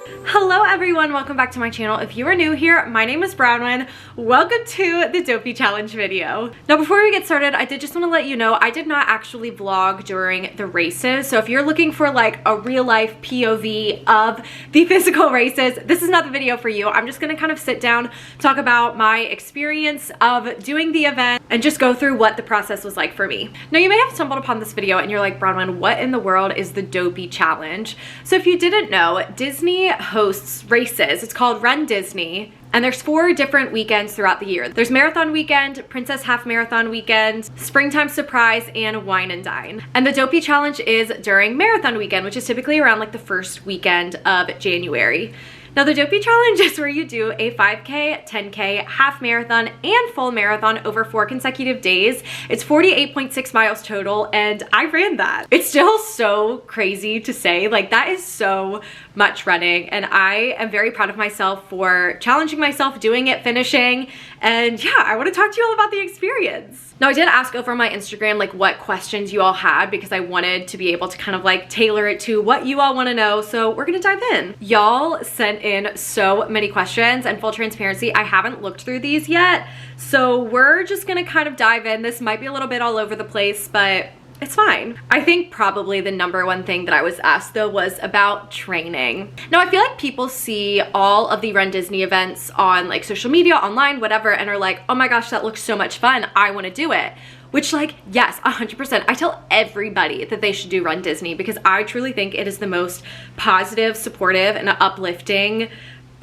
Hello everyone, welcome back to my channel. If you are new here, my name is Bron. Welcome to the Dopey challenge video. Now before we get started, I did just want to let you know I did not actually vlog during the races. So if you're looking for like a real life POV of the physical races, this is not the video for you. I'm just going to kind of sit down, talk about my experience of doing the event and just go through what the process was like for me. Now you may have stumbled upon this video and you're like, Bronwyn, what in the world is the Dopey challenge? So if you didn't know, Disney hosts races. It's called Rundisney, and there's 4 different weekends throughout the year. There's Marathon Weekend, Princess Half Marathon Weekend, Springtime Surprise, and Wine and Dine. And the Dopey challenge is during Marathon Weekend, which is typically around like the first weekend of January. Now the Dopey challenge is where you do a 5K, 10K, half marathon, and full marathon over 4 consecutive days. It's 48.6 miles total, and I ran that. It's still so crazy to say, like that is so much running, and I am very proud of myself for challenging myself, doing it, finishing, and yeah, I want to talk to you all about the experience. Now I did ask over my Instagram like what questions you all had because I wanted to be able to kind of like tailor it to what you all want to know, so we're gonna dive in. Y'all sent in so many questions, and full transparency, I haven't looked through these yet, so we're just gonna kind of dive in. This might be a little bit all over the place, but it's fine. I think probably the #1 thing that I was asked though was about training. Now I feel like people see all of the Rundisney events on like social media, online, whatever, and are like, oh my gosh, that looks so much fun, I want to do it. Which like, yes, 100%. I tell everybody that they should do Rundisney because I truly think it is the most positive, supportive, and uplifting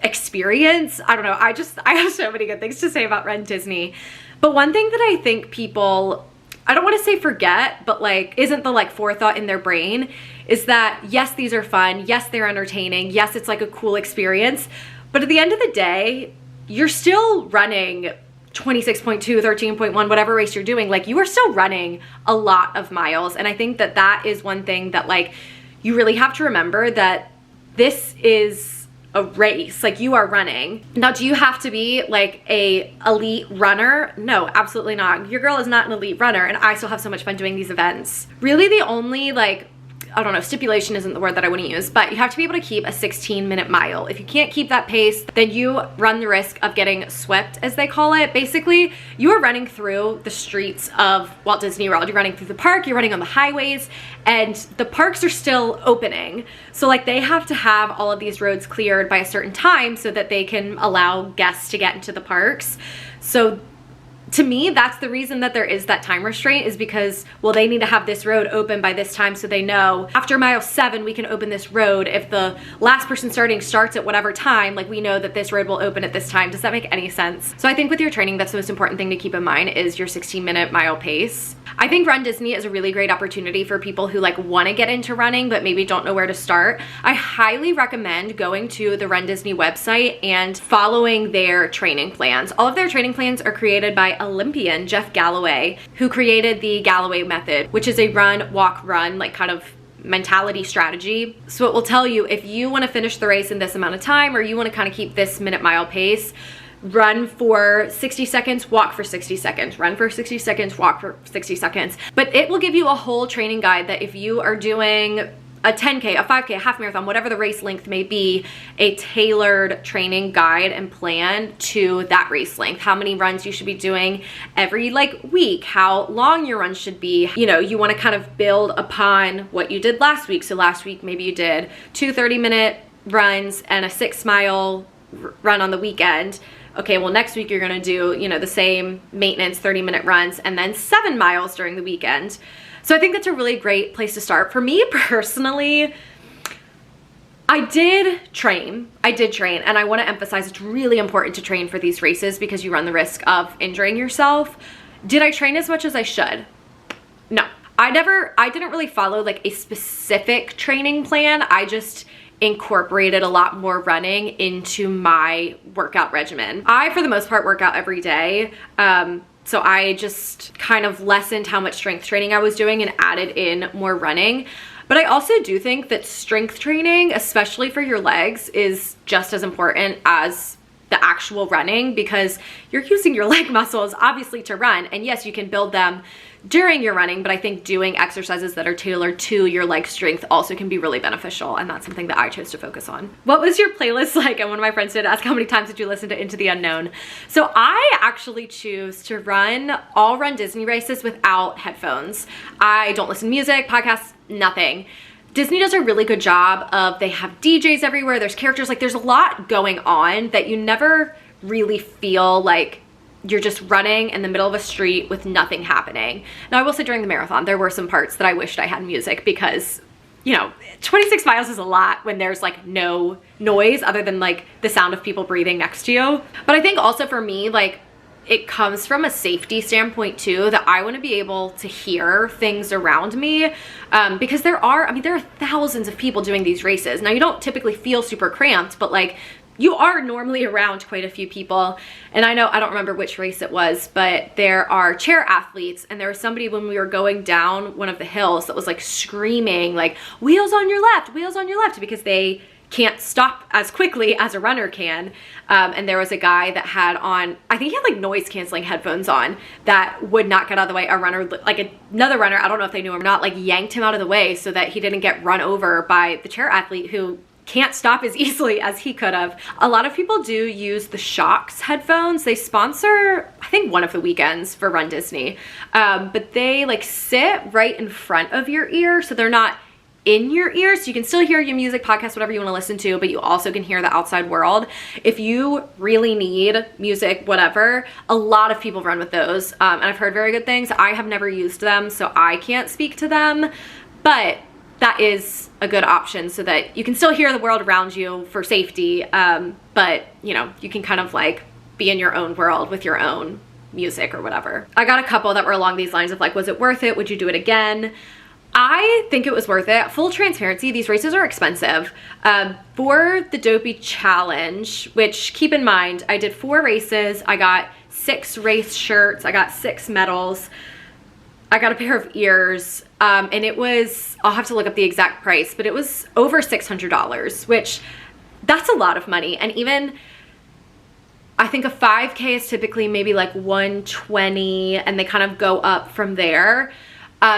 experience. I don't know, I have so many good things to say about Rundisney. But one thing that I think people, I don't want to say forget, but like isn't the like forethought in their brain is that yes, these are fun. Yes, they're entertaining. Yes, it's like a cool experience. But at the end of the day, you're still running 26.2, 13.1, whatever race you're doing. Like you are still running a lot of miles. And I think that that is one thing that like you really have to remember, that this is a race, like you are running. Now, do you have to be like a elite runner? No, absolutely not. Your girl is not an elite runner, and I still have so much fun doing these events. Really the only like, I don't know, stipulation isn't the word that I want to use, but you have to be able to keep a 16-minute mile. If you can't keep that pace, then you run the risk of getting swept, as they call it. Basically, you are running through the streets of Walt Disney World. You're running through the park, you're running on the highways, and the parks are still opening. So like they have to have all of these roads cleared by a certain time so that they can allow guests to get into the parks. So to me, that's the reason that there is that time restraint, is because, well, they need to have this road open by this time so they know after mile 7 we can open this road. If the last person starting starts at whatever time, like we know that this road will open at this time. Does that make any sense? So I think with your training, that's the most important thing to keep in mind is your 16-minute mile pace. I think Rundisney is a really great opportunity for people who like want to get into running but maybe don't know where to start. I highly recommend going to the Rundisney website and following their training plans. All of their training plans are created by Olympian Jeff Galloway, who created the Galloway method, which is a run, walk, run, like kind of mentality strategy. So it will tell you if you want to finish the race in this amount of time, or you want to kind of keep this minute mile pace, run for 60 seconds, walk for 60 seconds, run for 60 seconds, walk for 60 seconds. But it will give you a whole training guide that if you are doing a 10K, a 5K, a half marathon, whatever the race length may be, a tailored training guide and plan to that race length. How many runs you should be doing every like week, how long your runs should be. You know, you want to kind of build upon what you did last week. So last week, maybe you did 2 30-minute runs and a 6-mile run on the weekend. Okay, well next week you're gonna do, you know, the same maintenance 30-minute runs and then 7 miles during the weekend. So I think that's a really great place to start. For me personally, I did train, and I want to emphasize it's really important to train for these races because you run the risk of injuring yourself. Did I train as much as I should? No, I didn't really follow like a specific training plan. I just incorporated a lot more running into my workout regimen. I, for the most part, work out every day. So I just kind of lessened how much strength training I was doing and added in more running. But I also do think that strength training, especially for your legs, is just as important as the actual running, because you're using your leg muscles obviously to run, and yes, you can build them during your running, but I think doing exercises that are tailored to your leg strength also can be really beneficial, and that's something that I chose to focus on. What was your playlist like? And one of my friends did ask, how many times did you listen to Into the Unknown? So I actually choose to run all Rundisney races without headphones. I don't listen to music, podcasts, nothing. Disney does a really good job of, they have DJs everywhere, there's characters, like there's a lot going on that you never really feel like you're just running in the middle of a street with nothing happening. Now I will say during the marathon, there were some parts that I wished I had music because, you know, 26 miles is a lot when there's like no noise other than like the sound of people breathing next to you. But I think also for me, like it comes from a safety standpoint too, that I want to be able to hear things around me because there are thousands of people doing these races. Now you don't typically feel super cramped, but like you are normally around quite a few people. And I don't remember which race it was, but there are chair athletes, and there was somebody when we were going down one of the hills that was like screaming like, wheels on your left, because they can't stop as quickly as a runner can. And there was a guy that had on, I think he had like noise canceling headphones on, that would not get out of the way. A runner, like another runner, I don't know if they knew him or not, like yanked him out of the way so that he didn't get run over by the chair athlete who can't stop as easily as he could have. A lot of people do use the Shocks headphones. They sponsor, I think, one of the weekends for Rundisney, but they like sit right in front of your ear, so they're not in your ears. So you can still hear your music, podcast, whatever you want to listen to, but you also can hear the outside world. If you really need music, whatever, a lot of people run with those, and I've heard very good things. I have never used them, so I can't speak to them, but that is a good option so that you can still hear the world around you for safety, but you know, you can kind of like be in your own world with your own music or whatever. I got a couple that were along these lines of like, was it worth it? Would you do it again? I think it was worth it. Full transparency, these races are expensive. For the Dopey challenge, which keep in mind, I did 4 races. I got 6 race shirts. I got 6 medals. I got a pair of ears, and it was, I'll have to look up the exact price, but it was over $600, which that's a lot of money. And even, I think a 5K is typically maybe like 120, and they kind of go up from there.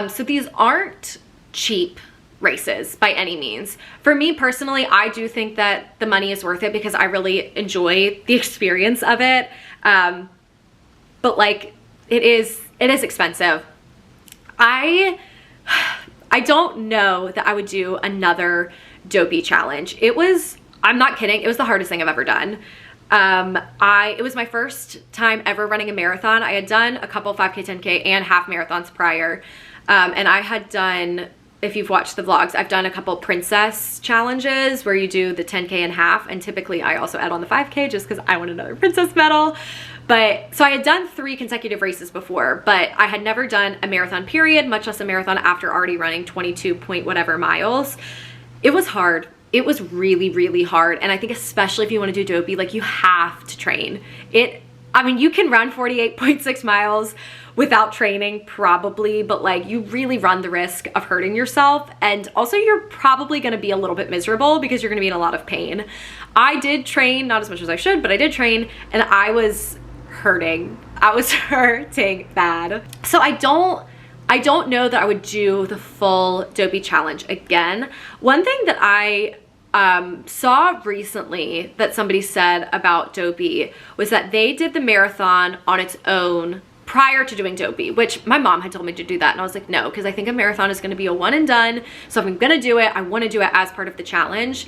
So these aren't cheap races by any means. For me personally, I do think that the money is worth it because I really enjoy the experience of it. But like, it is expensive. I don't know that I would do another Dopey challenge. It was, I'm not kidding, it was the hardest thing I've ever done. It was my first time ever running a marathon. I had done a couple 5K, 10K, and half marathons prior. And I had done, if you've watched the vlogs, I've done a couple princess challenges where you do the 10K and half, and typically I also add on the 5K just because I want another princess medal. But so I had done 3 consecutive races before, but I had never done a marathon period, much less a marathon after already running 22 point whatever miles. It was hard. It was really, really hard. And I think especially if you want to do Dopey, like you have to train. I mean, you can run 48.6 miles without training probably, but like you really run the risk of hurting yourself. And also you're probably going to be a little bit miserable because you're going to be in a lot of pain. I did train, not as much as I should, but I did train, and I was hurting. I was hurting bad. So I don't know that I would do the full Dopey challenge again. One thing that I saw recently that somebody said about Dopey was that they did the marathon on its own prior to doing Dopey, which my mom had told me to do that, and I was like, no, because I think a marathon is going to be a one and done, so if I'm going to do it, I want to do it as part of the challenge.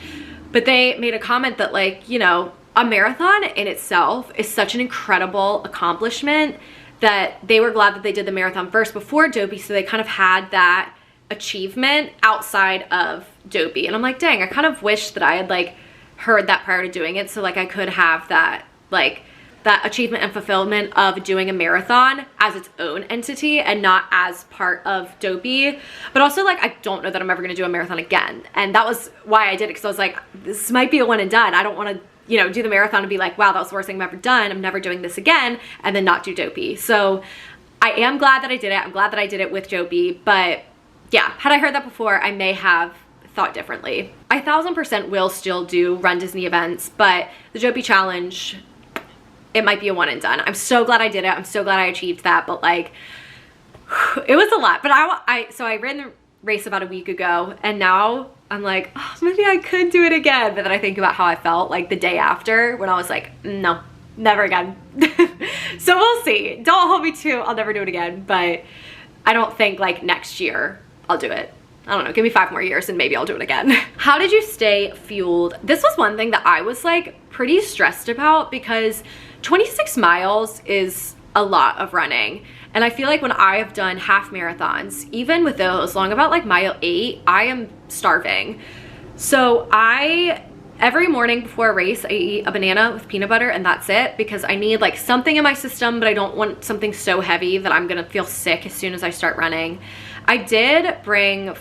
But they made a comment that, like, you know, a marathon in itself is such an incredible accomplishment that they were glad that they did the marathon first before Dopey, so they kind of had that achievement outside of Dopey. And I'm like, dang, I kind of wish that I had like heard that prior to doing it, so like I could have that, like, that achievement and fulfillment of doing a marathon as its own entity and not as part of Dopey. But also, like, I don't know that I'm ever gonna do a marathon again. And that was why I did it, because I was like, this might be a one and done. I don't wanna, you know, do the marathon and be like, wow, that was the worst thing I've ever done, I'm never doing this again, and then not do Dopey. So I am glad that I did it. I'm glad that I did it with Dopey, but yeah, had I heard that before, I may have thought differently. I 1000% will still do Rundisney events, but the Dopey challenge, it might be a one and done. I'm so glad I did it. I'm so glad I achieved that, but like, it was a lot, but so I ran the race about a week ago, and now I'm like, oh, maybe I could do it again. But then I think about how I felt like the day after when I was like, no, never again. So we'll see. Don't hold me to, I'll never do it again, but I don't think like next year I'll do it. I don't know, give me 5 more years and maybe I'll do it again. How did you stay fueled? This was one thing that I was like pretty stressed about, because 26 miles is a lot of running. And I feel like when I have done half marathons, even with those long about like mile 8, I am starving. So every morning before a race, I eat a banana with peanut butter and that's it, because I need like something in my system, but I don't want something so heavy that I'm gonna feel sick as soon as I start running. I did bring I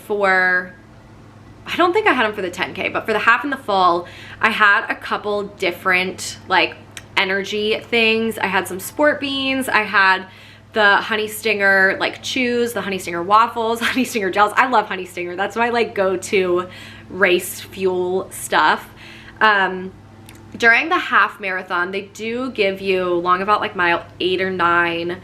don't think I had them for the 10K, but for the half and the full, I had a couple different like energy things. I had some sport beans, I had the Honey Stinger like chews, the Honey Stinger waffles, Honey Stinger gels. I love Honey Stinger. That's my like go-to race fuel stuff. During the half marathon, they do give you long about like mile 8 or 9,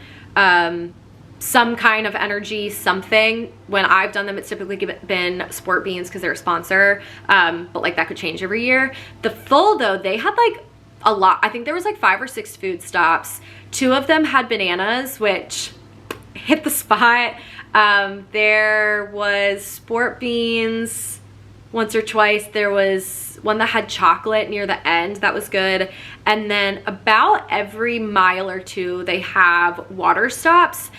some kind of energy, something. When I've done them, it's typically been sport beans because they're a sponsor, but like that could change every year. The full though, they had like a lot. I think there was like 5 or 6 food stops. 2 of them had bananas, which hit the spot. There was sport beans once or twice. There was one that had chocolate near the end. That was good. And then about every mile or 2, they have water stops.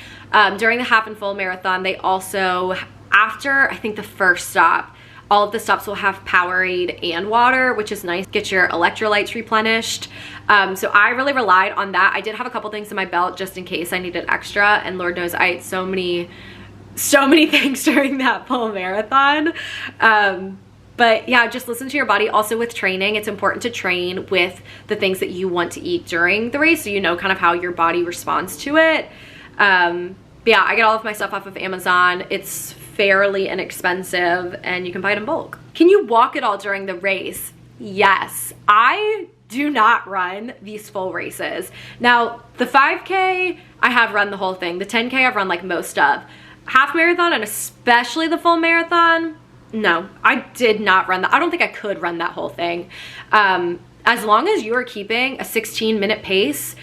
During the half and full marathon, they also, after I think the first stop, all of the stops will have Powerade and water, which is nice. Get your electrolytes replenished. So I really relied on that. I did have a couple things in my belt just in case I needed extra, and Lord knows I ate so many things during that full marathon. But yeah, just listen to your body. Also with training, it's important to train with the things that you want to eat during the race, so you know kind of how your body responds to it. But yeah, I get all of my stuff off of Amazon. It's fairly inexpensive and you can buy it in bulk. Can you walk at all during the race? Yes. I do not run these full races. Now, the 5K, I have run the whole thing. The 10K, I've run like most of. Half marathon and especially the full marathon, no, I did not run that. I don't think I could run that whole thing. As long as you are keeping a 16-minute pace,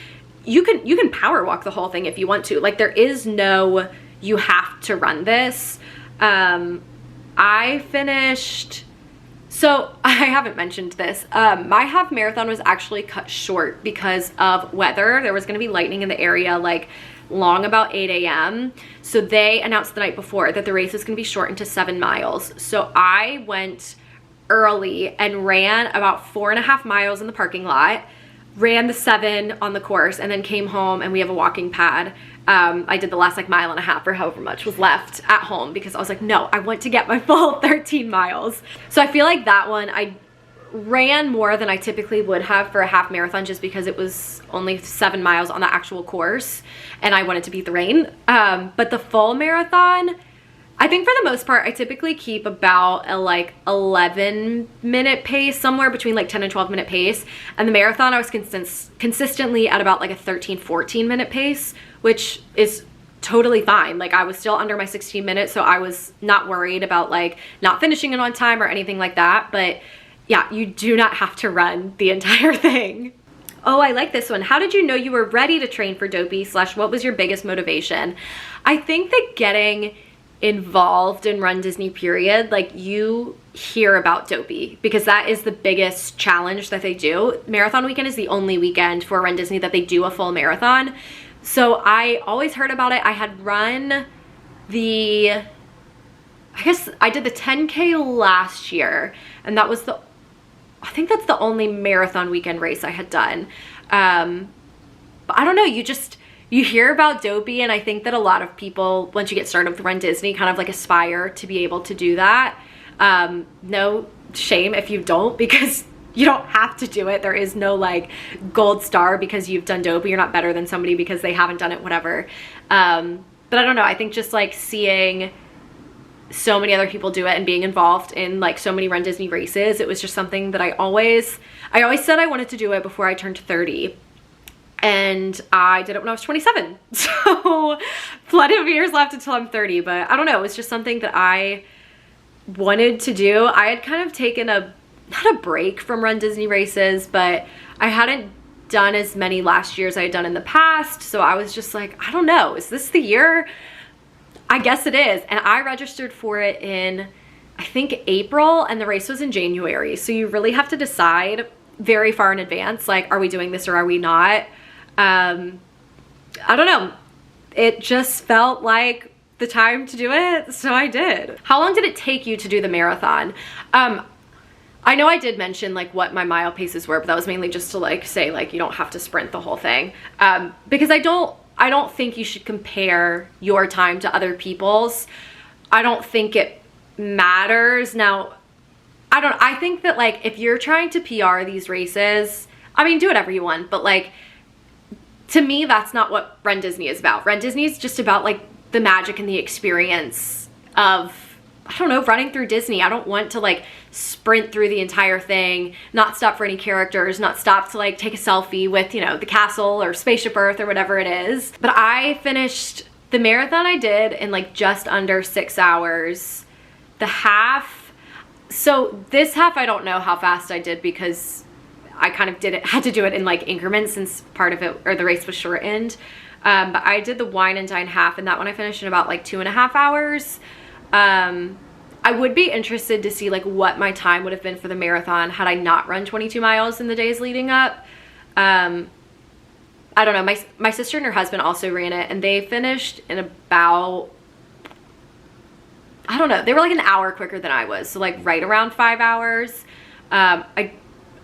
you can power walk the whole thing if you want to. Like, there is no, you have to run this. I finished, so I haven't mentioned this. My half marathon was actually cut short because of weather. There was gonna be lightning in the area like long about 8 a.m. So they announced the night before that the race is gonna be shortened to 7 miles. So I went early and ran about 4.5 miles in the parking lot, ran the 7 on the course, and then came home, and we have a walking pad. I did the last like 1.5 miles or however much was left at home because I was like, no, I want to get my full 13 miles. So I feel like that one, I ran more than I typically would have for a half marathon just because it was only 7 miles on the actual course and I wanted to beat the rain. But the full marathon, I think for the most part, I typically keep about a like 11-minute pace, somewhere between like 10 and 12-minute pace. And the marathon, I was consistently at about like a 13-14-minute pace, which is totally fine. Like, I was still under my 16 minutes, so I was not worried about like not finishing it on time or anything like that. But yeah, you do not have to run the entire thing. Oh, I like this one. How did you know you were ready to train for Dopey / what was your biggest motivation? I think that getting involved in Rundisney period, like, you hear about Dopey because that is the biggest challenge that they do. Marathon weekend is the only weekend for Rundisney that they do a full marathon. So I always heard about it. I had run I guess I did the 10K last year, and that was I think that's the only marathon weekend race I had done. But I don't know, you hear about Dopey, and I think that a lot of people, once you get started with Rundisney, kind of like aspire to be able to do that. No shame if you don't, because you don't have to do it. There is no like gold star because you've done Dopey. You're not better than somebody because they haven't done it, whatever. But I don't know, I think just like seeing so many other people do it and being involved in like so many Rundisney races, it was just something that I always said I wanted to do it before I turned 30. and I did it when I was 27. So plenty of years left until I'm 30, but I don't know, it was just something that I wanted to do. I had kind of taken not a break from Rundisney races, but I hadn't done as many last year as I had done in the past. So I was just like, I don't know, is this the year? I guess it is. And I registered for it in, I think, April, and the race was in January. So you really have to decide very far in advance, like, are we doing this or are we not? I don't know. It just felt like the time to do it, so I did. How long did it take you to do the marathon? I know I did mention like what my mile paces were, but that was mainly just to like say like you don't have to sprint the whole thing, because I don't think you should compare your time to other people's. I don't think it matters. Now, I think that like if you're trying to PR these races, I mean, do whatever you want, but like to me, that's not what Rundisney is about. Rundisney is just about like the magic and the experience of, I don't know, running through Disney. I don't want to like sprint through the entire thing, not stop for any characters, not stop to like take a selfie with, you know, the castle or Spaceship Earth or whatever it is. But I finished the marathon I did in like just under 6 hours. The half, so this half I don't know how fast I did because I kind of had to do it in like increments since part of it, or the race was shortened. But I did the wine and dine half, and that one I finished in about like 2.5 hours. I would be interested to see like what my time would have been for the marathon had I not run 22 miles in the days leading up. I don't know, my sister and her husband also ran it, and they finished in about, I don't know, they were like an hour quicker than I was, so like right around 5 hours.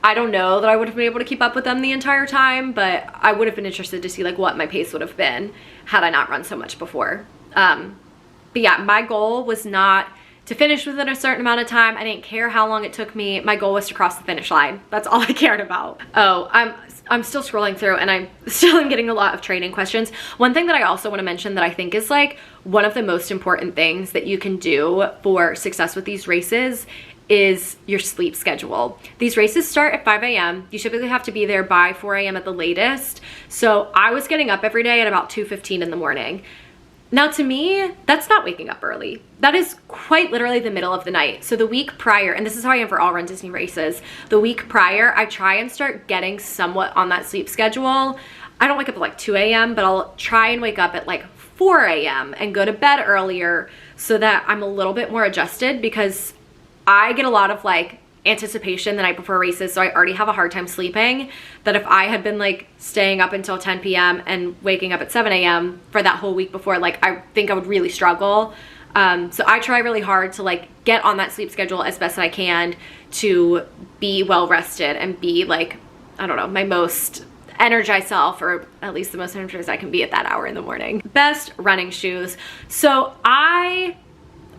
I don't know that I would have been able to keep up with them the entire time, but I would have been interested to see like what my pace would have been had I not run so much before. But yeah, my goal was not to finish within a certain amount of time. I didn't care how long it took me. My goal was to cross the finish line. That's all I cared about. Oh, I'm still scrolling through, and I'm still getting a lot of training questions. One thing that I also want to mention that I think is like one of the most important things that you can do for success with these races is your sleep schedule. These races start at 5 a.m. You typically have to be there by 4 a.m. at the latest. So I was getting up every day at about 2:15 in the morning. Now to me, that's not waking up early. That is quite literally the middle of the night. So the week prior, and this is how I am for all Rundisney races, the week prior, I try and start getting somewhat on that sleep schedule. I don't wake up at like 2 a.m., but I'll try and wake up at like 4 a.m. and go to bed earlier so that I'm a little bit more adjusted, because I get a lot of like anticipation the night before races, so I already have a hard time sleeping, that if I had been like staying up until 10 p.m. and waking up at 7 a.m. for that whole week before, like I think I would really struggle. So I try really hard to like get on that sleep schedule as best I can to be well rested and be like, I don't know, my most energized self, or at least the most energized I can be at that hour in the morning. Best running shoes. So I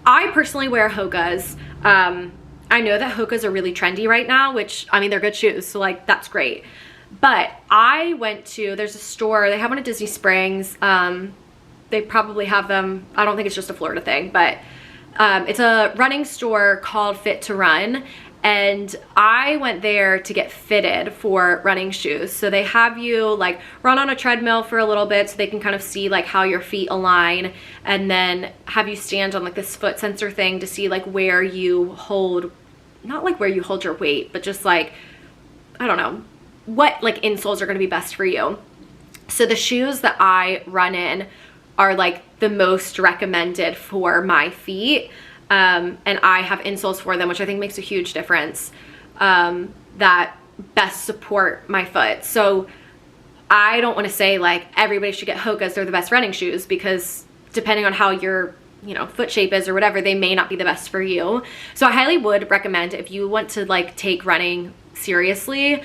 personally wear Hoka's. I know that Hoka's are really trendy right now, which, I mean, they're good shoes, so like that's great. But I went to, there's a store, they have one at Disney Springs. They probably have them, I don't think it's just a Florida thing, but it's a running store called Fit to Run. And I went there to get fitted for running shoes. So they have you like run on a treadmill for a little bit so they can kind of see like how your feet align, and then have you stand on like this foot sensor thing to see like where you hold, not like where you hold your weight, but just like, I don't know, what like insoles are gonna be best for you. So the shoes that I run in are like the most recommended for my feet. And I have insoles for them, which I think makes a huge difference, that best support my foot. So I don't want to say like everybody should get Hoka's, they're the best running shoes, because depending on how your, you know, foot shape is or whatever, they may not be the best for you. So I highly would recommend, if you want to like take running seriously,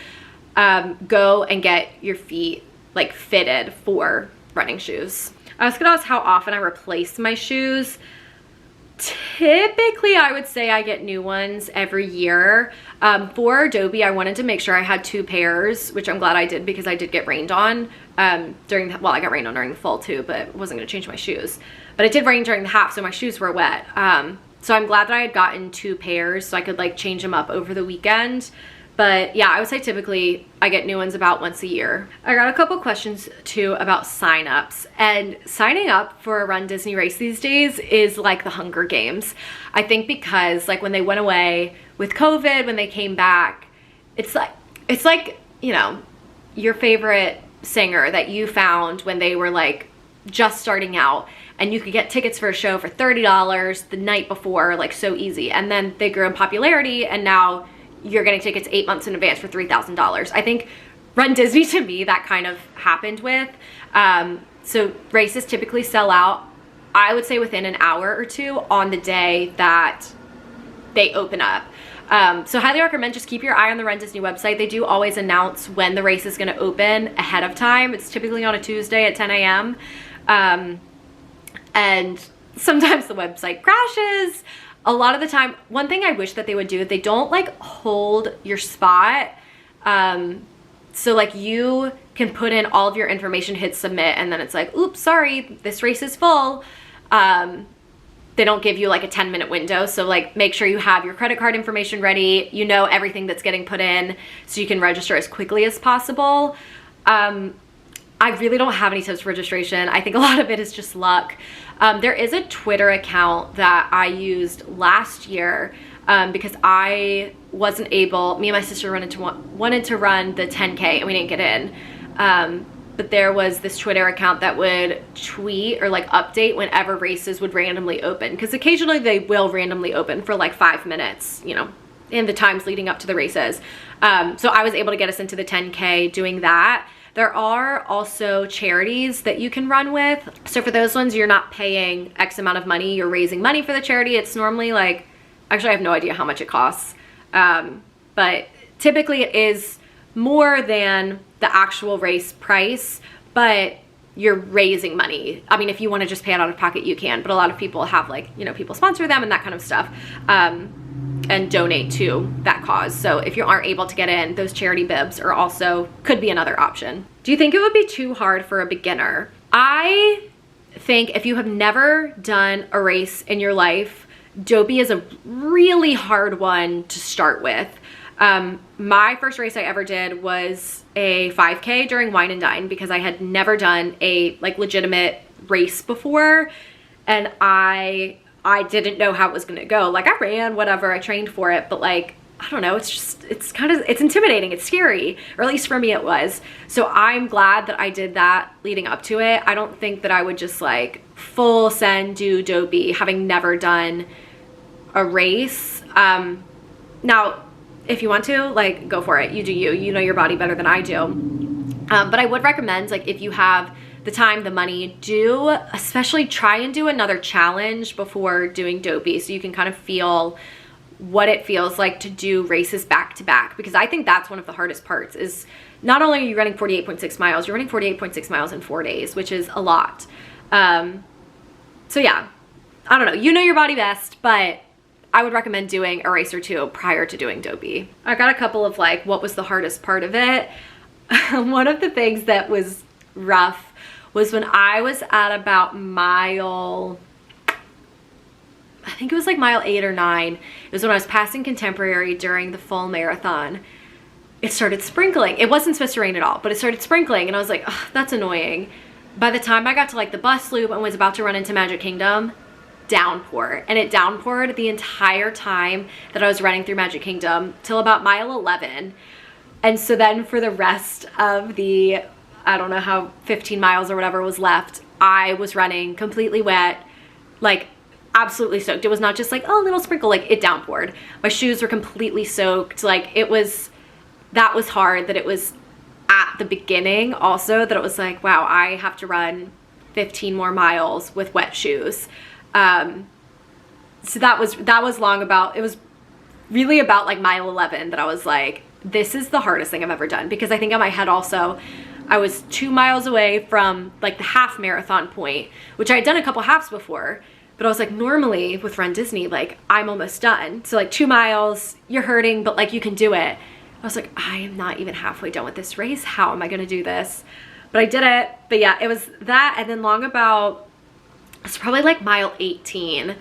go and get your feet like fitted for running shoes. I was gonna ask how often I replace my shoes. Typically, I would say I get new ones every year. For Dopey, I wanted to make sure I had 2 pairs, which I'm glad I did, because I did get rained on during the, well, I got rained on during the fall too, but it wasn't gonna change my shoes. But it did rain during the half, so my shoes were wet. So I'm glad that I had gotten 2 pairs so I could like change them up over the weekend. But yeah, I would say typically I get new ones about once a year. I got a couple questions too about signups, and signing up for a Rundisney race these days is like the Hunger Games. I think because like when they went away with COVID, when they came back, it's like, you know, your favorite singer that you found when they were like just starting out, and you could get tickets for a show for $30 the night before, like so easy. And then they grew in popularity, and now you're getting tickets 8 months in advance for $3,000. I think Rundisney, to me, that kind of happened with. So races typically sell out, I would say within an hour or two on the day that they open up. So highly recommend just keep your eye on the Rundisney website. They do always announce when the race is going to open ahead of time. It's typically on a Tuesday at 10 a.m. And sometimes the website crashes. A lot of the time, one thing I wish that they would do, they don't like hold your spot. So like you can put in all of your information, hit submit, and then it's like, oops, sorry, this race is full. They don't give you like a 10-minute window. So like make sure you have your credit card information ready. You know everything that's getting put in so you can register as quickly as possible. I really don't have any tips for registration. I think a lot of it is just luck. There is a Twitter account that I used last year because I wasn't able, me and my sister wanted to run the 10K and we didn't get in. But there was this Twitter account that would tweet or like update whenever races would randomly open, because occasionally they will randomly open for like 5 minutes, you know, in the times leading up to the races. So I was able to get us into the 10K doing that. There are also charities that you can run with. So for those ones, you're not paying X amount of money, you're raising money for the charity. It's normally like, actually I have no idea how much it costs. But typically it is more than the actual race price, but you're raising money. I mean, if you want to just pay it out of pocket, you can, but a lot of people have like, you know, people sponsor them and that kind of stuff. And donate to that cause. So if you aren't able to get in, those charity bibs are also, could be another option. Do you think it would be too hard for a beginner? I think if you have never done a race in your life, Dopey is a really hard one to start with. My first race I ever did was a 5K during Wine and Dine, because I had never done a like legitimate race before, and I didn't know how it was gonna go. Like I ran, whatever, I trained for it, but like, I don't know, it's intimidating, it's scary, or at least for me it was. So I'm glad that I did that leading up to it. I don't think that I would just like full send do Dopey having never done a race. Now, if you want to, like, go for it, you do you know your body better than I do. But I would recommend, like, if you have the time, the money, especially try and do another challenge before doing Dopey, so you can kind of feel what it feels like to do races back to back, because I think that's one of the hardest parts. Is not only are you running 48.6 miles, you're running 48.6 miles in 4 days, which is a lot. So yeah, I don't know, you know your body best, but I would recommend doing a race or two prior to doing Dopey. I got a couple of like, what was the hardest part of it? One of the things that was rough was when I was at about mile, I think it was like mile 8 or 9. It was when I was passing Contemporary during the full marathon. It started sprinkling. It wasn't supposed to rain at all, but it started sprinkling, and I was like, oh, that's annoying. By the time I got to like the bus loop and was about to run into Magic Kingdom, downpour. And it downpoured the entire time that I was running through Magic Kingdom till about mile 11. And so then for the rest of the, I don't know how 15 miles or whatever was left, I was running completely wet, like absolutely soaked. It was not just like, oh, a little sprinkle, like it downpoured. My shoes were completely soaked. Like that was hard, that it was at the beginning also, that it was like, wow, I have to run 15 more miles with wet shoes. So that was long. About, it was really about like mile 11 that I was like, this is the hardest thing I've ever done, because I think in my head also, I was 2 miles away from like the half marathon point, which I had done a couple halves before, but I was like, normally with Rundisney, like I'm almost done. So like 2 miles, you're hurting, but like you can do it. I was like, I am not even halfway done with this race. How am I going to do this? But I did it. But yeah, it was that. And then long about, it's probably like mile 18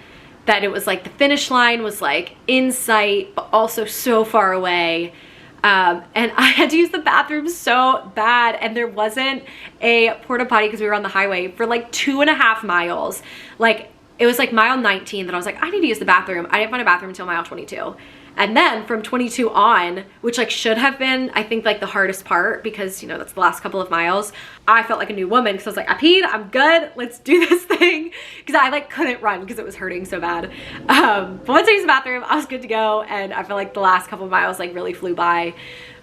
that it was like the finish line was like in sight, but also so far away. and I had to use the bathroom so bad, and there wasn't a porta potty because we were on the highway for like 2.5 miles. Like, it was like mile 19 that I was like, I need to use the bathroom. I didn't find a bathroom until mile 22. And then from 22 on, which like should have been, I think, like the hardest part, because, you know, that's the last couple of miles, I felt like a new woman because I was like, I peed, I'm good, let's do this thing. Because I like couldn't run because it was hurting so bad. But once I used the bathroom, I was good to go. And I feel like the last couple of miles like really flew by.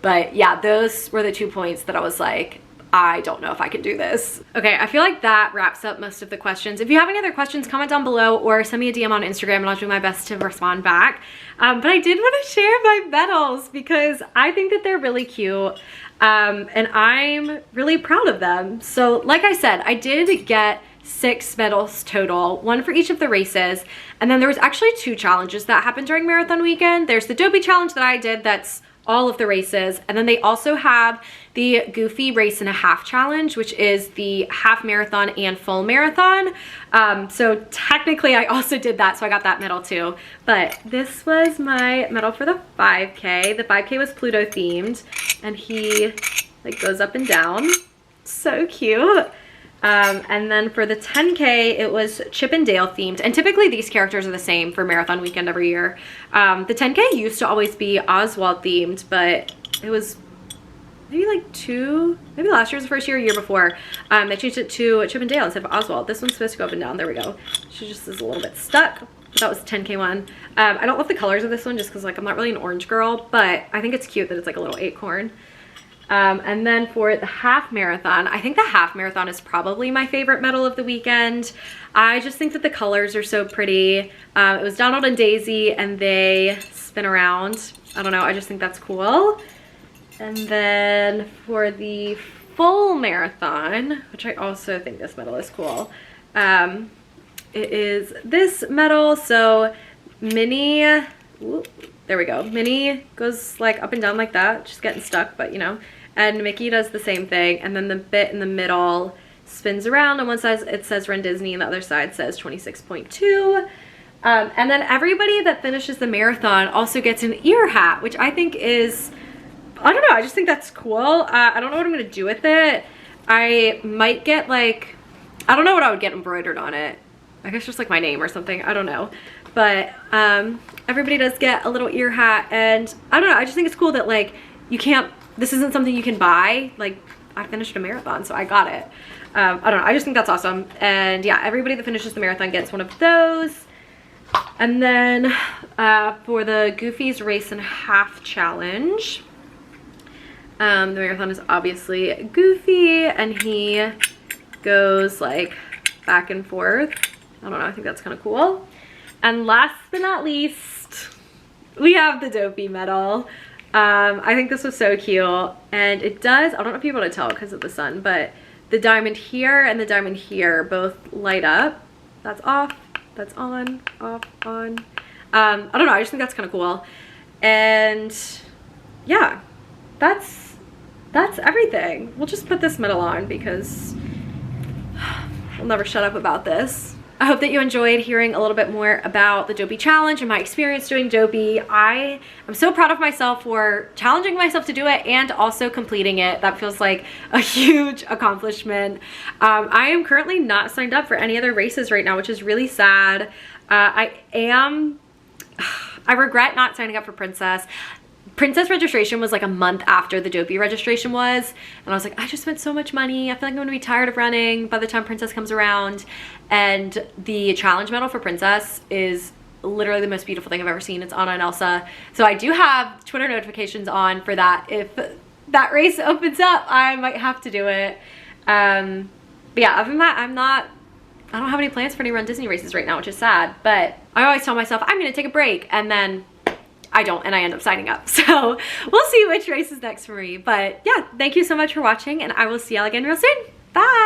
But yeah, those were the 2 points that I was like, I don't know if I can do this. Okay, I feel like that wraps up most of the questions. If you have any other questions, comment down below or send me a DM on Instagram and I'll do my best to respond back. But I did want to share my medals because I think that they're really cute, and I'm really proud of them. So like I said, I did get 6 medals total, 1 for each of the races. And then there was actually 2 challenges that happened during marathon weekend. There's the Dopey challenge that I did, that's all of the races, and then they also have the Goofy race and a half challenge, which is the half marathon and full marathon. So technically I also did that, so I got that medal too. But this was my medal for the 5K. The 5K was Pluto themed, and he like goes up and down, so cute. And then for the 10K, it was Chip and Dale themed. And typically these characters are the same for marathon weekend every year. The 10K used to always be Oswald themed, but it was maybe like maybe last year was the first year, year before. They changed it to Chip and Dale instead of Oswald. This one's supposed to go up and down. There we go. She just is a little bit stuck. But that was the 10K one. I don't love the colors of this one just because like I'm not really an orange girl, but I think it's cute that it's like a little acorn. And then for the half marathon, I think the half marathon is probably my favorite medal of the weekend. I just think that the colors are so pretty. It was Donald and Daisy and they spin around. I don't know, I just think that's cool. And then for the full marathon, which I also think this medal is cool, it is this medal. So Minnie, there we go. Minnie goes like up and down like that, just getting stuck, but you know. And Mickey does the same thing. And then the bit in the middle spins around. On one side it says Rundisney and the other side says 26.2. And then everybody that finishes the marathon also gets an ear hat, which I think is, I don't know, I just think that's cool. I don't know what I'm gonna do with it. I might get like, I don't know what I would get embroidered on it. I guess just like my name or something, I don't know. But everybody does get a little ear hat, and I don't know, I just think it's cool that like you can't, this isn't something you can buy. Like, I finished a marathon, so I got it. I don't know, I just think that's awesome. And yeah, everybody that finishes the marathon gets one of those. And then for the Goofy's race and half challenge, the marathon is obviously Goofy, and he goes like back and forth. I don't know, I think that's kind of cool. And last but not least, we have the Dopey medal. I think this was so cute, and it does, I don't know if you're able to tell because of the sun, but the diamond here and the diamond here both light up. That's off, that's on, off, on. I don't know, I just think that's kind of cool. And yeah, that's everything. We'll just put this medal on because we'll never shut up about this. I hope that you enjoyed hearing a little bit more about the Dopey challenge and my experience doing Dopey. I am so proud of myself for challenging myself to do it and also completing it. That feels like a huge accomplishment. I am currently not signed up for any other races right now, which is really sad. I regret not signing up for Princess. Princess registration was like a month after the Dopey registration was, and I was like, I just spent so much money. I feel like I'm gonna be tired of running by the time Princess comes around. And the challenge medal for Princess is literally the most beautiful thing I've ever seen. It's Anna and Elsa. So I do have Twitter notifications on for that. If that race opens up, I might have to do it. But yeah, other than that, I don't have any plans for any Rundisney races right now, which is sad. But I always tell myself I'm gonna take a break, and then I don't, and I end up signing up. So we'll see which race is next for me. But yeah, thank you so much for watching, and I will see y'all again real soon. Bye.